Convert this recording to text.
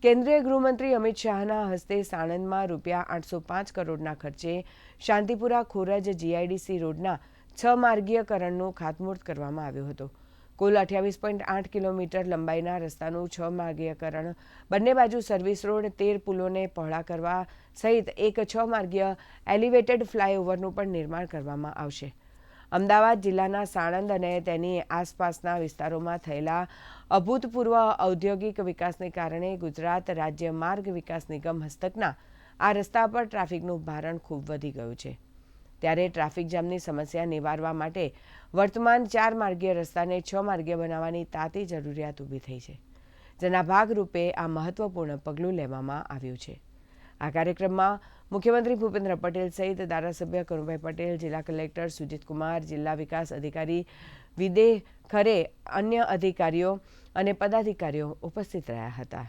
કેન્દ્રીય ગૃહમંત્રી અમિત શાહના હસ્તે સાણંદમાં ₹805 કરોડના ખર્ચે શાંતિપુરા ખોરજ જીઆઈડીસી રોડના 6 માર્ગીયકરણનું ખાતમુહૂર્ત કરવામાં આવ્યું હતું. કુલ 28.8 કિલોમીટર લંબાઈના રસ્તાનું 6 માર્ગીયકરણ, બંને બાજુ સર્વિસ રોડ, 13 પુલોને પહોળા કરવા સહિત એક 6 માર્ગીય એલિવેટેડ ફ્લાયઓવરનું પણ નિર્માણ કરવામાં આવશે. અમદાવાદ જિલ્લાના સાણંદ અને તેની આસપાસના વિસ્તારોમાં થયેલા અભૂતપૂર્વ ઔદ્યોગિક વિકાસને કારણે ગુજરાત રાજ્ય માર્ગ વિકાસ નિગમ હસ્તકના આ રસ્તા પર ટ્રાફિકનું ભારણ ખૂબ વધી ગયું છે. ત્યારે ટ્રાફિક જામની સમસ્યા નિવારવા માટે વર્તમાન 4 માર્ગીય રસ્તાને 6 માર્ગીય બનાવવાની તાતી જરૂરિયાત ઊભી થઈ છે, જેના ભાગરૂપે આ મહત્વપૂર્ણ પગલું લેવામાં આવ્યું છે. આ કાર્યક્રમમાં મુખ્યમંત્રી ભૂપેન્દ્ર પટેલ સહિત ધારાસભ્ય કનુભાઈ પટેલ, જિલ્લા કલેક્ટર સુજીત કુમાર, જિલ્લા વિકાસ અધિકારી વિદેહ ખરે, અન્ય અધિકારીઓ અને પદાધિકારીઓ ઉપસ્થિત રહ્યા હતા.